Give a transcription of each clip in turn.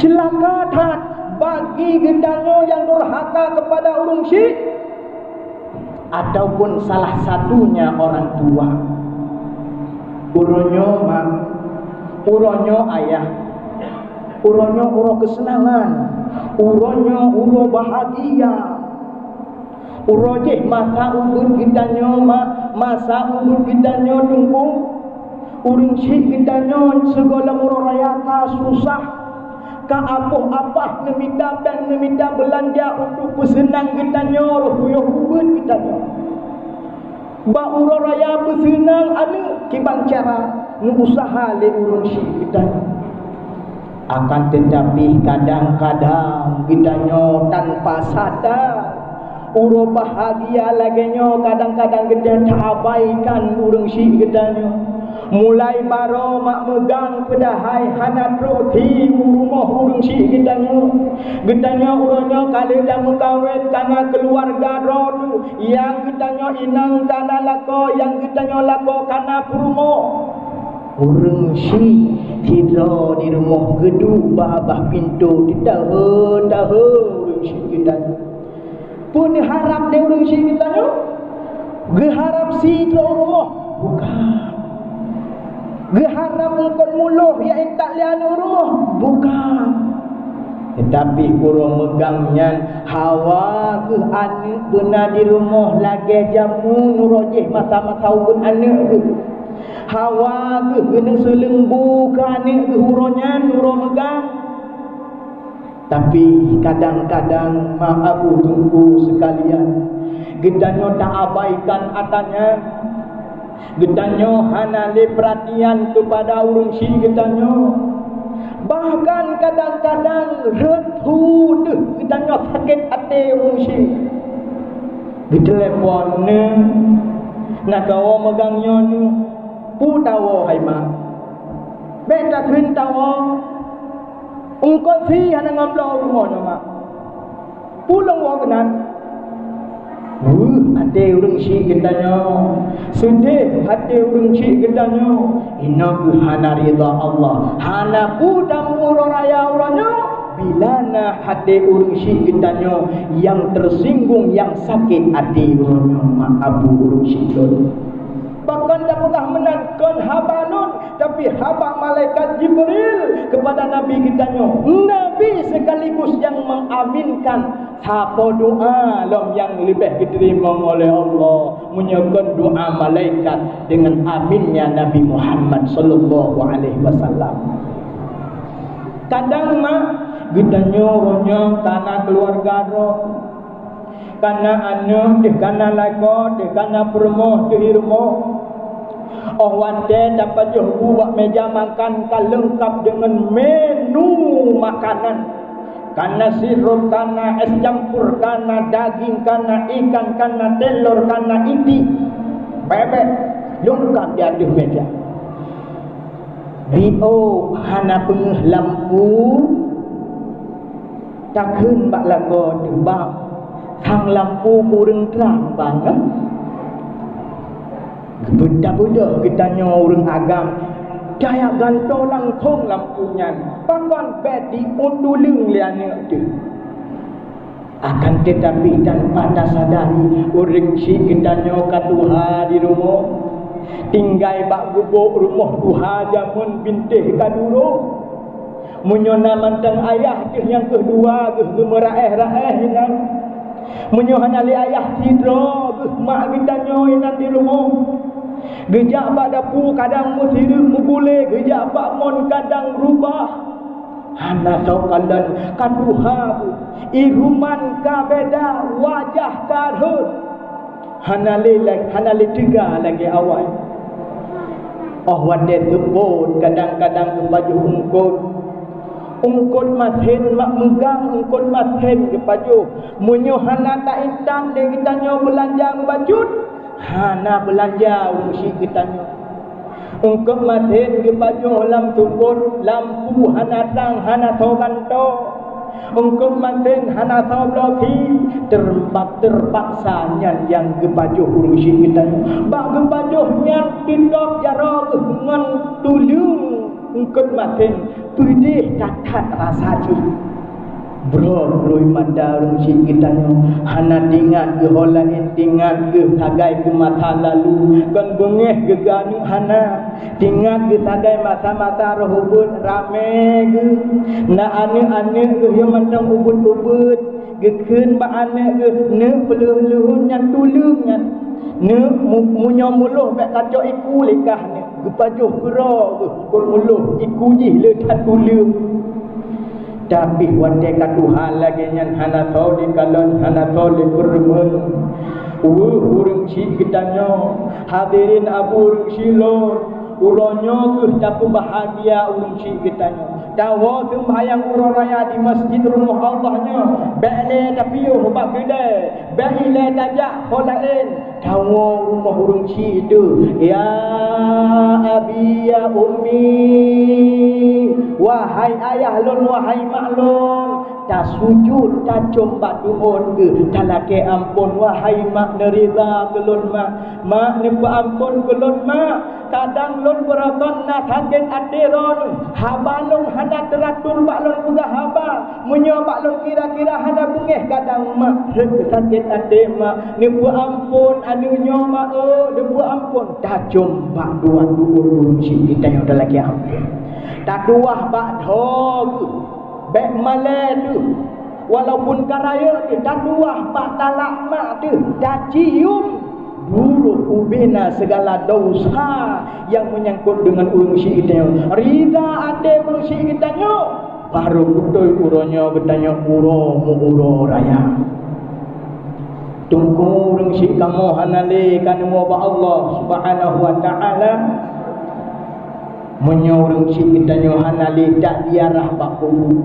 Celaka tat bagi gendanya yang durhaka kepada urang syirik ataupun salah satunya orang tua. Uronyo mak, uronyo ayah, uronyo uro kesenangan, uronyo uro bahagia, urojeh masa ubud gendanya mak, masa ubud gendanya tunggu urang syirik gendanya segala uro rayaka susah ka apa-apa neminda dan neminda belanja untuk bersenang gendanya roh ubud gendanya. Ba uro raya bersenang ada kibang cara nu usaha le urang syirik gendanya. Akan tetapi kadang-kadang gendanya tanpa sadar uro bahagia laginya kadang-kadang gendanya tak abaikan urang syirik gendanya. Mulai baro mak megang pedahai hana roti rumah urang syirik gendanya urangnya kali dah mengkawin kana keluarga rodu yang gendanya inang kana lako yang gendanya lako kana perumo urang syirik tidur di rumah gedung babah pintu tidak urang syirik gendanya pun harap dia urang syirik gendanya geharap si rumah bukan geharap engkau muluh yang tak lian rumah bukan, tetapi kurang megangnya hawa ke anak benar di rumah lagi jamu nurojeh masa-masa ubun anak ke hawa ke kena selembu ke anak ke huronya nurah megang. Tapi kadang-kadang maaf tunggu sekalian gendanya tak abaikan atanya. Gendanya hana le perhatian kepada urang syirik gendanya. Bahkan kadang-kadang retu deh gendanya sakit hati urang syirik. Di telefon ne nak kawa megangnya ni pu tawo hai mak. Beta kun tawo. Ungkot si hana ngamlo rumahnya mak. Pulang wa kenan. Hati urang syirik gendanya sedih hati urang syirik gendanya inna hana ridha Allah hana budam uro raya uranya bilana hati urang syirik gendanya yang tersinggung yang sakit hati uranya maaf urang syirik bahkan tak pernah menangkan habanun tapi haba malaikat Jibril kepada Nabi gendanya Nabi sekaligus yang mengaminkan apa doa yang lebih diterima oleh Allah menyebut doa malaikat dengan aminnya Nabi Muhammad sallallahu alaihi wasallam. Kadang mak gendanya ronya tanah keluarga roh kana anu di kana lago di kana permo di hirmo oh wate dapat je buat meja makan lengkap dengan menu makanan kana sirup, kana es campur, kana daging, kana ikan, kana telur, kana iti bebek lengkap di atas meja. Rio hana pengeh lampu takun bak lago debak hang lampu kurang terang banget. Budak-budak kitanya orang agam daya gantol langsung lampunya pakan bedi undulung liane tu akan tetapi tanpa tak sadari orang syirik kitanya katuha di rumah tinggal bak gubuk rumah tuha jamun bintih kadulu munyona mantang ayah ke yang kedua ke meraih-raih hinan munyohan ali ayah tidro ke mak kitanya hinan di rumah gejak bak dapu kadang musiru mugule gejak bak mon kadang rubah hana saukalan kaduha iruman ka beda wajah karhut hana le tiga lagi awal oh wade tebut kadang-kadang ke baju ungkut mashin mak megang ungkut mashin ke baju munyo hana tak intan dia kitanya belanja membajut hana belanja urusi kitanya ungkut mashin ke baju lam tubut lampu hana tang hana soganto ungkut mashin hana sobloki terpaksa yang ke baju urusi kitanya bak ke baju yang tindak jarak dengan tulung engkut makin pedih catat rasa ci bro mada urang si kita hana tingat ke holain tingat ke tagai ke mata lalu kan bengeh ke ganu hana tingat ke tagai mata-mata rohubut rame ke na ane-ane ke yang macam ubut-ubut ke keun ba ane ke ne peluh-luhun yang tulung yang ne munyo muluh bak kacau iku lekah ne ke pajuh gera ke kul muluh iku jih le tak tulung. Tapi wate ka Tuhan lagi nyan hana tau di kalon hana tau di permen urang si kitanya hadirin abu urang si lor uronyo ke dapu bahagia urang si kitanya dawa sembahyang urang raya di masjid rumah Allahnya bele tapi yo hobak gede bele tajak holain dawa rumah urang si itu ya abi ya ummi wahai ayah lon wahai mak lon tak sujud tak coba duhun ke talake ampun wahai mak nerida ke lon mak ni ampun ke lon mak kadang lon berakon nak hakin adiron haba lon hana teratur bak lon juga haba munyo bak lon kira-kira hana bungeh kadang mak sakit ade mak ni ampun anunya mak ni ampun tak coba dua-dua si kita yang ada lagi ampun tak duah bak dhog bek male tu walaupun karaya tu tak duah bak talak mak tu dah cium dulu ubina segala dosa yang menyangkut dengan urang si kita rida ade urang si kita baru betul uronya bertanya uro raya tunggu urang si kamu hanale kan wa Allah subhanahu wa ta'ala menyorong si kita nyohana lidah diarah bak kubu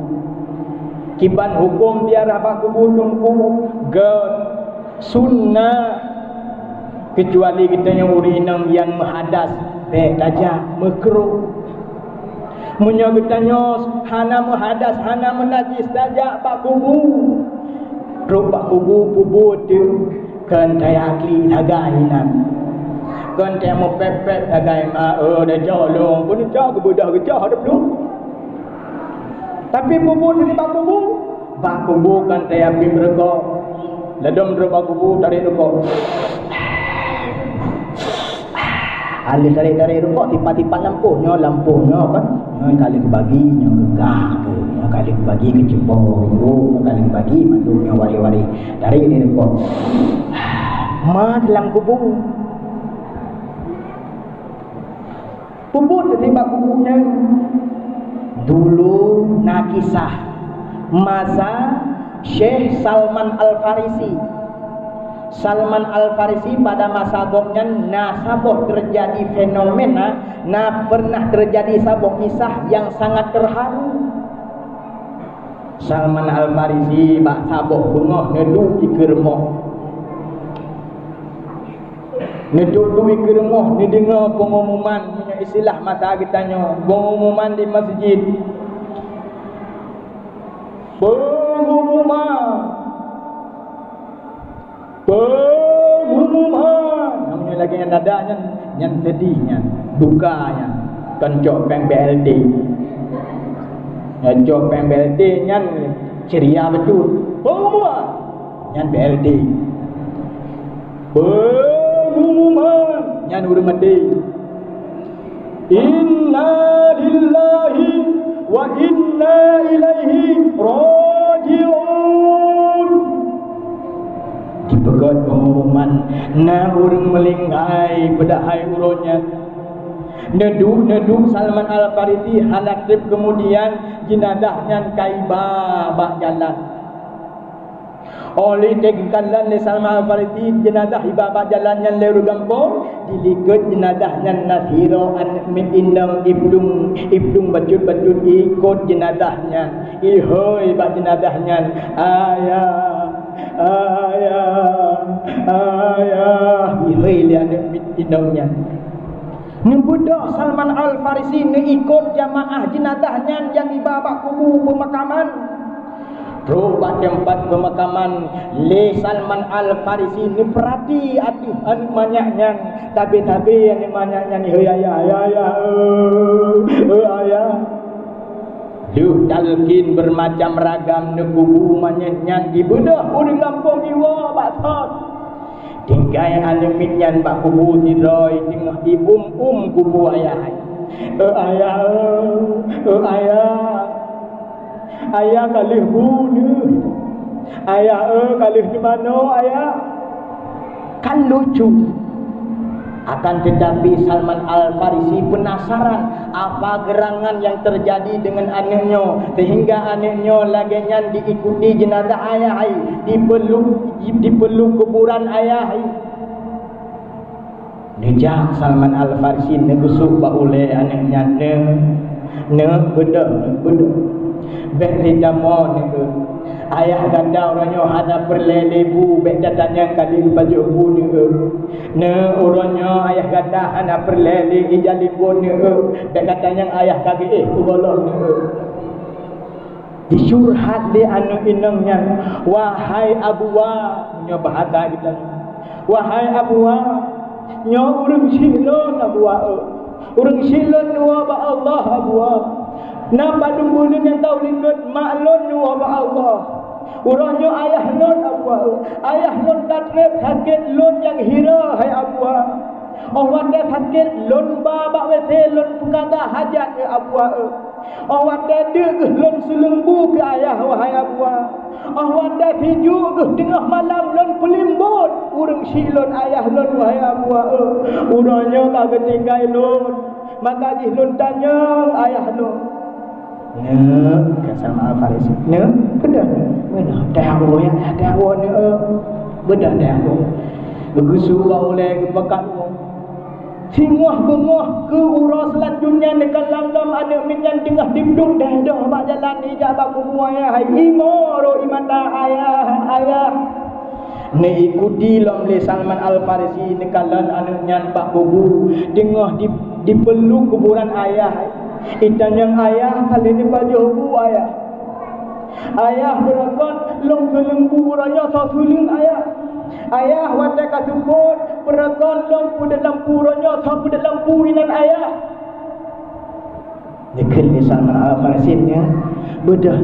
kiban hukum diarah bak kubu tunggu god sunnah kecuali kita yang urinam yang menghadas tajak makruh menyo kita hana menghadas hana menajis tajak bak kubu ruk bak kubu pubu tu kan tayakli lagainan kan dia mau pepet agai dah jauh pun jauh ke budak ke jauh ada belum tapi bubur di bak kubu kan dia pim rego ledom dro bak kubu tarik rego alih tarik rego tipa-tipa lampunya kan kali kebaginya gegah ke kali kebagi ke jempol kali kebagi mandungnya wari-wari tarik rego ma dalam kubu kubur ketimbang kuburnya dulu nakisah masa Syekh Salman Al-Farisi pada masa gopnya saboh terjadi fenomena pernah terjadi saboh kisah yang sangat terharu. Salman Al-Farisi bak saboh bengah nedu ikermoh neduk duit ke rumah ni dengar pengumuman punya istilah masa kita pengumuman di masjid pengumuman namanya lagi yang dadanya yang sedihnya dukanya kencok peng BLD kencok peng BLD yang ceria betul pengumuman yang BLD pengumuman yang udah mati inna lillahi wa inna ilaihi raji'un dipegat pengumuman na urang melingkai bedahai uronya neduk Salman Al-Farisi hanak trip kemudian jenazahnya kaiba bak jalan oleh tegkalan ni Salman Al-Farisi jenazah ibabak jalan yang leru gampung dilikat jenazahnya nasiro min indang ibdung bajut ikut jenazahnya ihoi bak jenazahnya ayah ihoi lihat indangnya Nembudak Salman Al-Farisi ikut jamaah jenazahnya yang ibabak kubur pemakaman Robat tempat pemakaman Le Salman Al-Farisi ni perhati hati anak manyaknya tabi-tabi yang manyaknya ni ayah duh talqin bermacam ragam ne kubu manyaknya di bedah urang kampung jiwa batot tinggal ane mitnyan bak kubu tidoi tengah ibum kubu ayah ayah kalih bunuh ayah kalih di mana ayah kan lucu. Akan tetapi Salman Al-Farisi penasaran apa gerangan yang terjadi dengan anaknya sehingga anaknya laginya diikuti jenazah ayah dipeluk kuburan ayah. Nejak Salman Al-Farisi negusuk baule anaknya bedah bek lidamo ayah ganda orangnya ada perlelebu bek datanya kali baju bu orangnya ayah ganda ada perlele ijali bu bek katanya ayah kaki golong disurhat di anu inangnya wahai abwa nya bahasa kita wahai abwa nya urang silon abwa urang silon wa ba Allah abwa napa dumbulun yang tahu lingkut maklun wa ba Allah urangnya ayah lon abwa ayah lon katrep sakit lon yang hira hai abwa orang dia sakit lon babak wese lon pekada hajat ke abwa orang dia deg lon selembu ke ayah wahai abwa orang dia hiju ke tengah malam lon pelimbut urang silon ayah lon wahai abwa urangnya kagak tinggal lon maka jih lon tanya ayah lon Salman Al-Farisi bedah mana dakwah yang dakwah ni bedah dakwah begusu oleh kepekat singoh bengoh ke urus selanjutnya dekat lam ada minyan tengah dibduk dah bak jalan ijak bak kubu ayah imoro imanda ayah ni ikuti lam le Salman Al-Farisi nekalan anaknya bak kubu tengah dipeluk kuburan ayah. Itan yang ayah kali ni baju bu ayah berakon long selembu buranya sasuling ayah watai kasuput berakon long pudat lampu buranya sapudat lampu inan ayah nikil ni Salman Al-Farisi bedah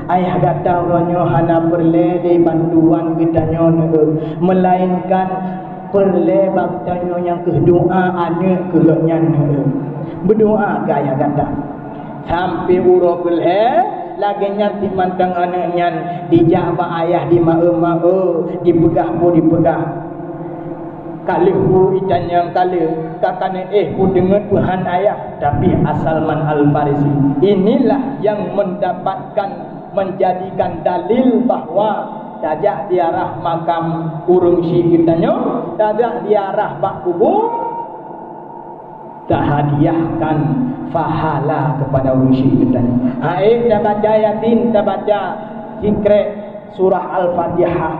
ayah kata buranya hana perle di bantuan kitanya melainkan perle baktanya yang kedoa anak kelaknya berdoa ke ayah kata sampai urut belhe laginya dimandang anaknya dijabak ayah di ma'e dipegah kalih bu itan yang kalih kakane ku dengar Tuhan ayah tapi Salman Al-Farisi inilah yang menjadikan dalil bahawa tajak diarah makam urung syikitanya tajak diarah bak kubur tak hadiahkan fahala kepada orang syrik kita. Kita baca Yasin, kita baca zikr surah Al-Fatihah.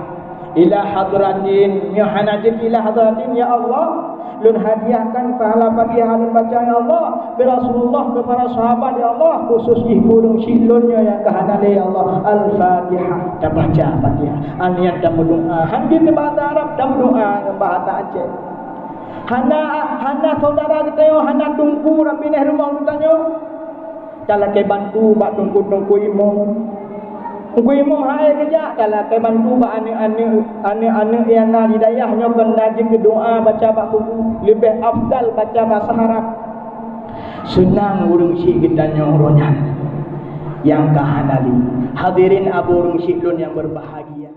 Ila hadratin ya hanajib ila hadratin ya Allah lun hadiahkan pahala Fatihah lun baca ya Allah ke Rasulullah ke para sahabat ya Allah khusus di burung silunnya yang kehanale ya Allah Al-Fatihah kita baca Fatihah anian dan berdoa hadis bahasa Arab dan berdoa bahasa Aceh hana saudara kita yo hana tungku rapi neh rumah kita yo kalau ke bantu bak tungku imam hae kerja kalau ke bantu bak ane yang na hidayahnya benajib doa baca bak buku lebih afdal baca bahasa Arab senang urang syik kita yo ronyan yang kahanali hadirin abu urang syiklun yang berbahagia.